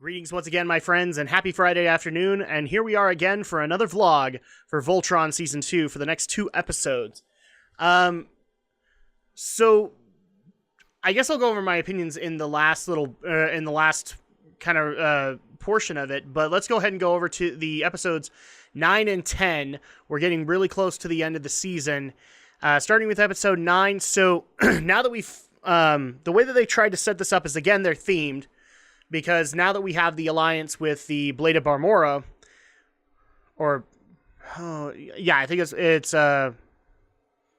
Greetings once again, my friends, and happy Friday afternoon, and here we are again for another vlog for Voltron Season 2 for the next 2 episodes. So, I guess I'll go over my opinions in the last kind of portion of it, but let's go ahead and go over to the episodes 9 and 10. We're getting really close to the end of the season, starting with episode 9. So, now that the way that they tried to set this up is, again, they're themed. Because now that we have the alliance with the Blade of Barmora, I think it's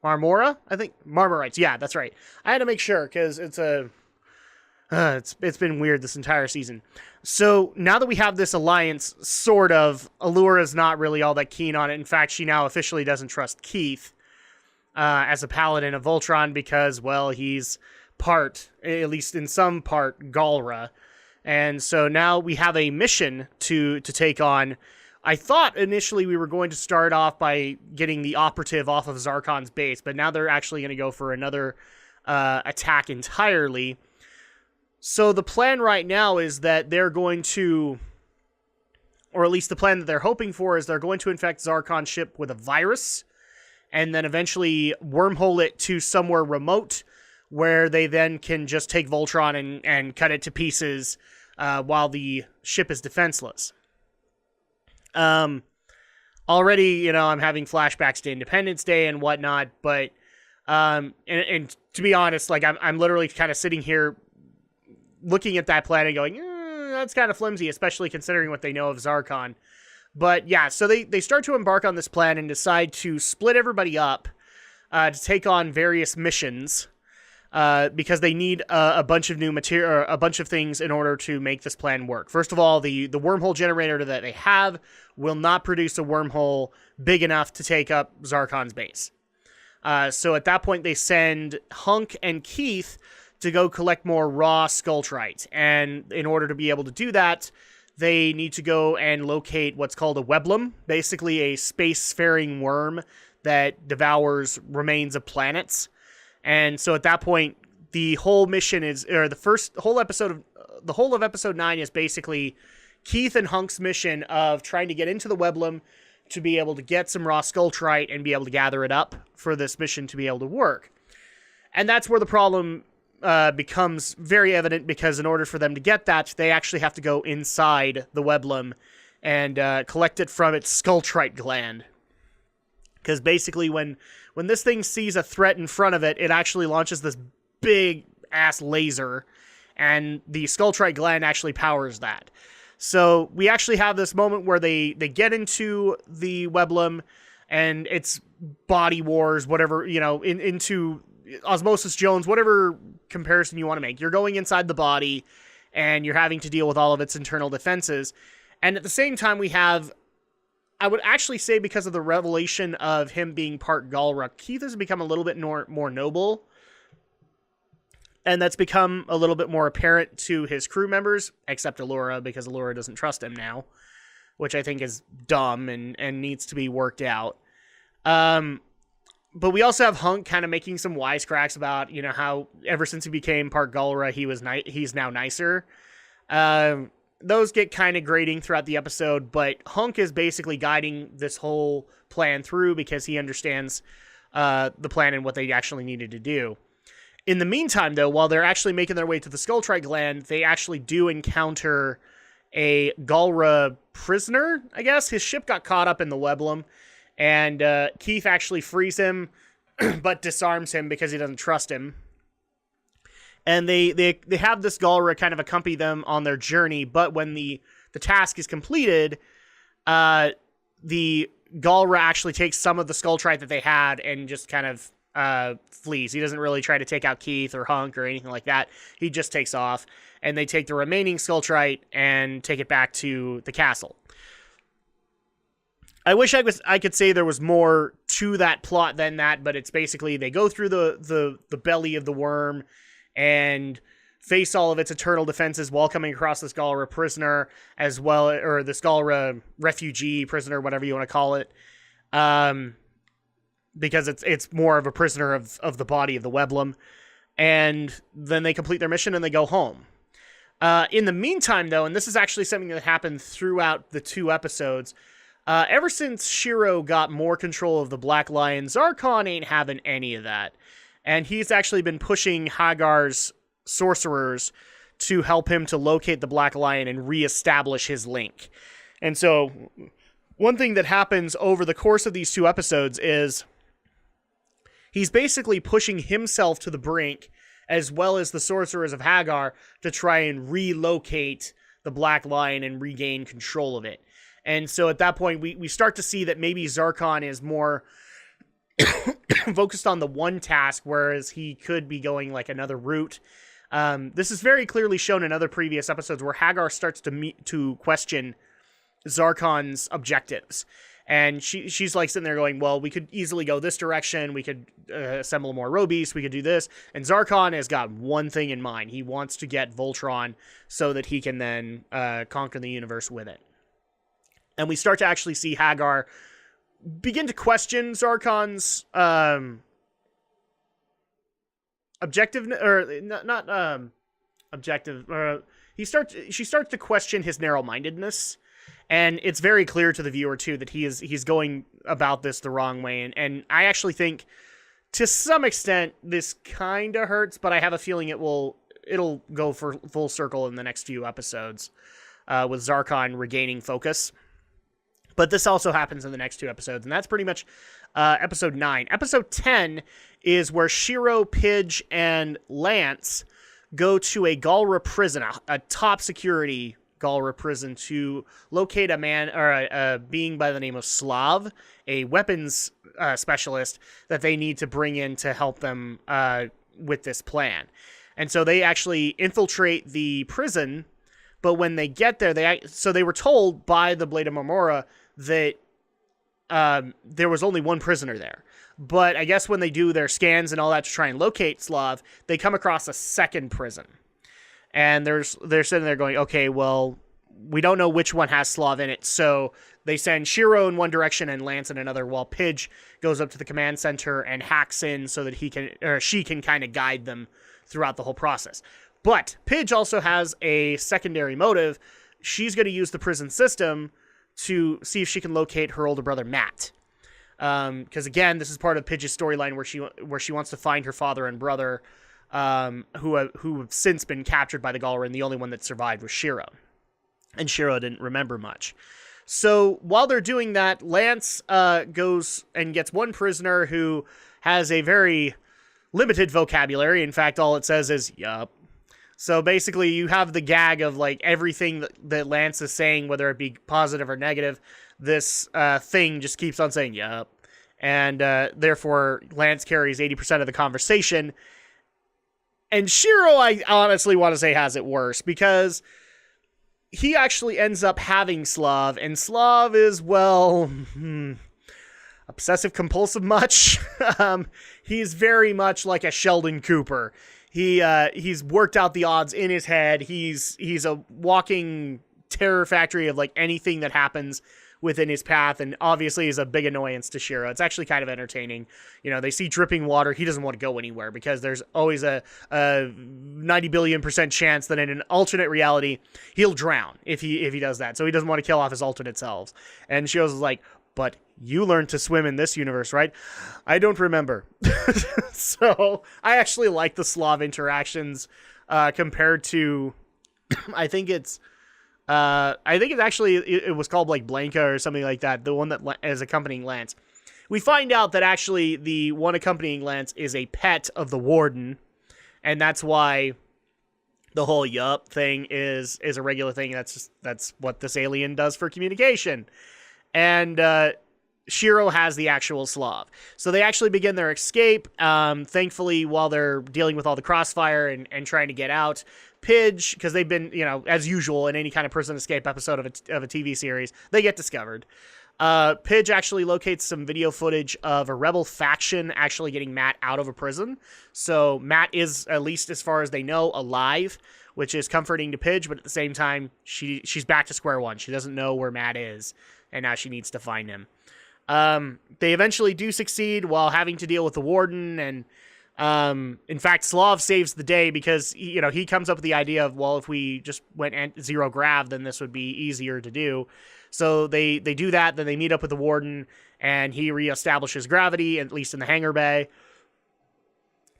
Marmora. I think Marmorites. Yeah, that's right. I had to make sure because it's been weird this entire season. So now that we have this alliance, sort of, Allura's not really all that keen on it. In fact, she now officially doesn't trust Keith as a paladin of Voltron because, well, he's part, at least in some part, Galra. And so now we have a mission to take on. I thought initially we were going to start off by getting the operative off of Zarkon's base, but now they're actually going to go for another attack entirely. So the plan right now is that they're going to, or at least the plan that they're hoping for, is they're going to infect Zarkon's ship with a virus, and then eventually wormhole it to somewhere remote, where they then can just take Voltron and cut it to pieces while the ship is defenseless. Already, I'm having flashbacks to Independence Day and whatnot, but and to be honest, like I'm literally kind of sitting here looking at that plan and going, that's kind of flimsy, especially considering what they know of Zarkon. But yeah, so they start to embark on this plan and decide to split everybody up to take on various missions. Because they need a bunch of new material, a bunch of things in order to make this plan work. First of all, the wormhole generator that they have will not produce a wormhole big enough to take up Zarkon's base. So at that point, they send Hunk and Keith to go collect more raw Skulltrite. And in order to be able to do that, they need to go and locate what's called a Weblum, basically a spacefaring worm that devours remains of planets. And so at that point, the whole mission is, or the whole of episode 9 is basically Keith and Hunk's mission of trying to get into the Weblum to be able to get some raw Skulltrite and be able to gather it up for this mission to be able to work. And that's where the problem becomes very evident, because in order for them to get that, they actually have to go inside the Weblum and collect it from its Skulltrite gland. Because basically when this thing sees a threat in front of it, it actually launches this big-ass laser, and the Skulltrite gland actually powers that. So we actually have this moment where they get into the Weblum, and it's body wars, whatever, into Osmosis Jones, whatever comparison you want to make. You're going inside the body, and you're having to deal with all of its internal defenses. And at the same time, we have, I would actually say, because of the revelation of him being part Galra, Keith has become a little bit more noble. And that's become a little bit more apparent to his crew members, except Allura, because Allura doesn't trust him now, which I think is dumb and needs to be worked out. But we also have Hunk kind of making some wisecracks about, how ever since he became part Galra, he's now nicer. Those get kind of grating throughout the episode, but Hunk is basically guiding this whole plan through because he understands the plan and what they actually needed to do. In the meantime, though, while they're actually making their way to the Skulltrite gland, they actually do encounter a Galra prisoner, I guess. His ship got caught up in the Weblum, and Keith actually frees him, but disarms him because he doesn't trust him. And they have this Galra kind of accompany them on their journey, but when the task is completed, the Galra actually takes some of the Skulltrite that they had and just kind of flees. He doesn't really try to take out Keith or Hunk or anything like that. He just takes off, and they take the remaining Skulltrite and take it back to the castle. I wish I could say there was more to that plot than that, but it's basically they go through the belly of the worm and face all of its eternal defenses while coming across this Galra prisoner as well, or this Galra refugee prisoner, whatever you want to call it, because it's more of a prisoner of the body of the Weblum. And then they complete their mission and they go home. In the meantime, though, and this is actually something that happened throughout the 2 episodes, ever since Shiro got more control of the Black Lion, Zarkon ain't having any of that. And he's actually been pushing Hagar's sorcerers to help him to locate the Black Lion and reestablish his link. And so, one thing that happens over the course of these 2 episodes is he's basically pushing himself to the brink, as well as the sorcerers of Hagar, to try and relocate the Black Lion and regain control of it. And so at that point, we start to see that maybe Zarkon is more focused on the one task, whereas he could be going like another route. This is very clearly shown in other previous episodes where Hagar starts to question Zarkon's objectives. And she's like sitting there going, well, we could easily go this direction. We could assemble more Robeasts. We could do this. And Zarkon has got one thing in mind. He wants to get Voltron so that he can then conquer the universe with it. And we start to actually see Hagar begin to question Zarkon's objective, or not objective. She starts to question his narrow-mindedness. And it's very clear to the viewer, too, that he's going about this the wrong way. And I actually think, to some extent, this kind of hurts, but I have a feeling it'll go for full circle in the next few episodes, with Zarkon regaining focus. But this also happens in the next 2 episodes, and that's pretty much episode 9. Episode 10 is where Shiro, Pidge, and Lance go to a Galra prison, a top security Galra prison, to locate a man, or a being by the name of Slav, a weapons specialist that they need to bring in to help them with this plan. And so they actually infiltrate the prison, but when they get there, they were told by the Blade of Marmora that there was only one prisoner there. But I guess when they do their scans and all that to try and locate Slav, they come across a second prison. And they're sitting there going, okay, well, we don't know which one has Slav in it. So they send Shiro in one direction and Lance in another, while Pidge goes up to the command center and hacks in so that she can kind of guide them throughout the whole process. But Pidge also has a secondary motive. She's going to use the prison system to see if she can locate her older brother, Matt. Because again, this is part of Pidge's storyline where she wants to find her father and brother, who have since been captured by the Galra, and the only one that survived was Shiro. And Shiro didn't remember much. So while they're doing that, Lance goes and gets one prisoner who has a very limited vocabulary. In fact, all it says is, yup. So basically, you have the gag of like everything that Lance is saying, whether it be positive or negative, this thing just keeps on saying, yup. And therefore, Lance carries 80% of the conversation. And Shiro, I honestly want to say, has it worse, because he actually ends up having Slav, and Slav is, well, obsessive-compulsive much. He's very much like a Sheldon Cooper. He's worked out the odds in his head. He's a walking terror factory of like anything that happens within his path, and obviously is a big annoyance to Shiro. It's actually kind of entertaining. You know, they see dripping water. He doesn't want to go anywhere because there's always a 90 billion% chance that in an alternate reality, he'll drown if he does that. So he doesn't want to kill off his alternate selves. And Shiro's like, but you learned to swim in this universe, right? I don't remember. So I actually like the Slav interactions compared to, I think it's actually, it was called like Blanca or something like that, the one that is accompanying Lance. We find out that actually the one accompanying Lance is a pet of the Warden, and that's why the whole yup thing is a regular thing. That's what this alien does for communication. And Shiro has the actual Slav. So they actually begin their escape. Thankfully, while they're dealing with all the crossfire and trying to get out, Pidge, because they've been, as usual in any kind of prison escape episode of a TV series, they get discovered. Pidge actually locates some video footage of a rebel faction actually getting Matt out of a prison. So Matt is, at least as far as they know, alive, which is comforting to Pidge, but at the same time, she's back to square one. She doesn't know where Matt is, and now she needs to find him. They eventually do succeed while having to deal with the Warden, and In fact, Slav saves the day because he comes up with the idea of, well, if we just went zero grav, then this would be easier to do. So they do that. Then they meet up with the warden, and he reestablishes gravity, at least in the hangar bay.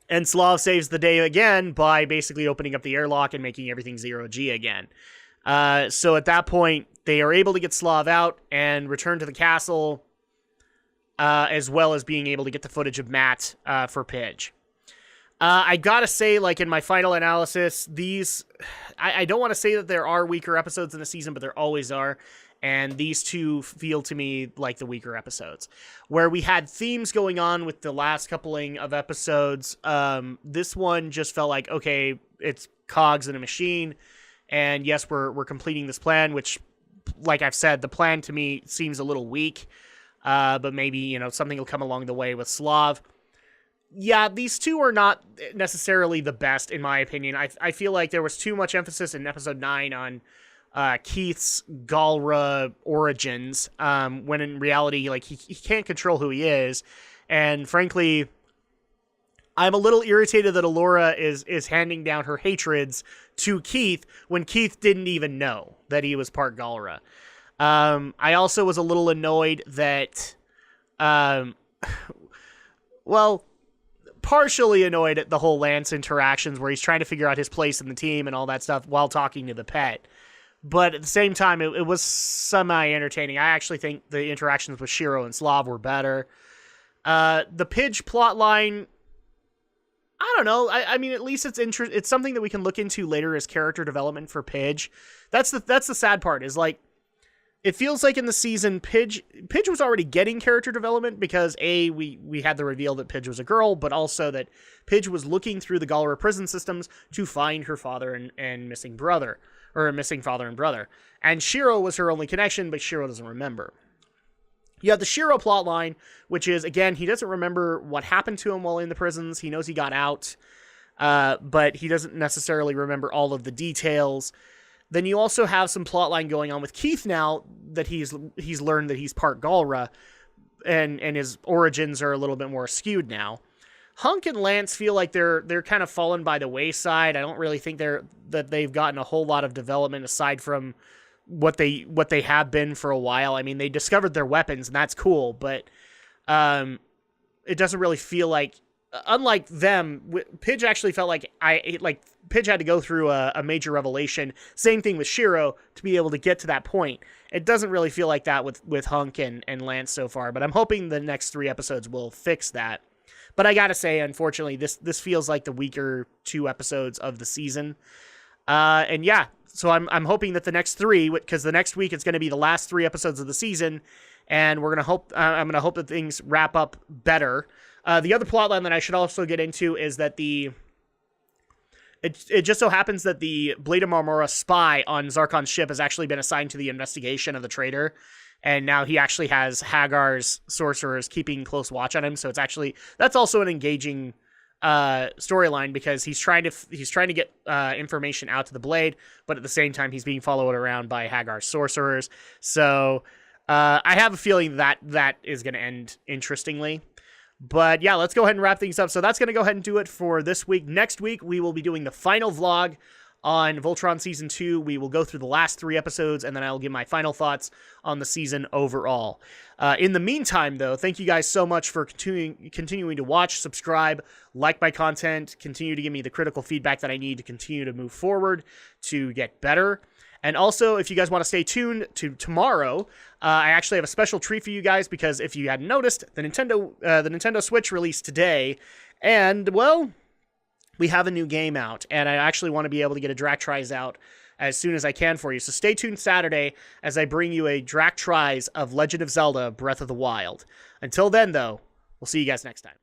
And Slav saves the day again by basically opening up the airlock and making everything 0G again. So at that point, they are able to get Slav out and return to the castle, as well as being able to get the footage of Matt for Pidge. I gotta say, like, in my final analysis, I don't want to say that there are weaker episodes in the season, but there always are. And these two feel to me like the weaker episodes. Where we had themes going on with the last coupling of episodes, this one just felt like, okay, it's cogs in a machine. And yes, we're completing this plan, which, like I've said, the plan to me seems a little weak. But maybe, something will come along the way with Slav. Yeah, these two are not necessarily the best, in my opinion. I feel like there was too much emphasis in episode 9 on Keith's Galra origins, when in reality, like, he can't control who he is. And frankly, I'm a little irritated that Allura is handing down her hatreds to Keith when Keith didn't even know that he was part Galra. I also was a little annoyed that, partially annoyed at the whole Lance interactions where he's trying to figure out his place in the team and all that stuff while talking to the pet. But at the same time, it was semi-entertaining. I actually think the interactions with Shiro and Slav were better. The Pidge plotline, I don't know. I mean, at least it's something that we can look into later as character development for Pidge. That's the sad part, is like, it feels like in the season, Pidge was already getting character development because we had the reveal that Pidge was a girl, but also that Pidge was looking through the Galra prison systems to find her father and missing brother, or missing father and brother. And Shiro was her only connection, but Shiro doesn't remember. You have the Shiro plotline, which is, again, he doesn't remember what happened to him while in the prisons. He knows he got out, but he doesn't necessarily remember all of the details. Then you also have some plotline going on with Keith now that he's learned that he's part Galra, and his origins are a little bit more skewed now. Hunk and Lance feel like they're kind of fallen by the wayside. I don't really think that they've gotten a whole lot of development aside from what they have been for a while. I mean, they discovered their weapons, and that's cool, but it doesn't really feel like, unlike them, Pidge actually felt like Pidge had to go through a major revelation. Same thing with Shiro to be able to get to that point. It doesn't really feel like that with Hunk and Lance so far, but I'm hoping the next 3 episodes will fix that. But I gotta say, unfortunately, this feels like the weaker 2 episodes of the season. And yeah, so I'm hoping that the next 3, because the next week it's going to be the last 3 episodes of the season, and I'm gonna hope that things wrap up better. The other plotline that I should also get into is that it just so happens that the Blade of Marmora spy on Zarkon's ship has actually been assigned to the investigation of the traitor, and now he actually has Hagar's sorcerers keeping close watch on him. So that's also an engaging storyline, because he's trying to get information out to the Blade, but at the same time he's being followed around by Hagar's sorcerers. So I have a feeling that is going to end interestingly. But yeah, let's go ahead and wrap things up. So that's going to go ahead and do it for this week. Next week, we will be doing the final vlog on Voltron Season 2. We will go through the last 3 episodes, and then I'll give my final thoughts on the season overall. In the meantime, though, thank you guys so much for continuing to watch, subscribe, like my content, continue to give me the critical feedback that I need to continue to move forward, to get better. And also, if you guys want to stay tuned to tomorrow, I actually have a special treat for you guys, because if you hadn't noticed, the Nintendo Switch released today, and, well, we have a new game out, and I actually want to be able to get a Drak Tries out as soon as I can for you. So stay tuned Saturday as I bring you a Drak Tries of Legend of Zelda Breath of the Wild. Until then, though, we'll see you guys next time.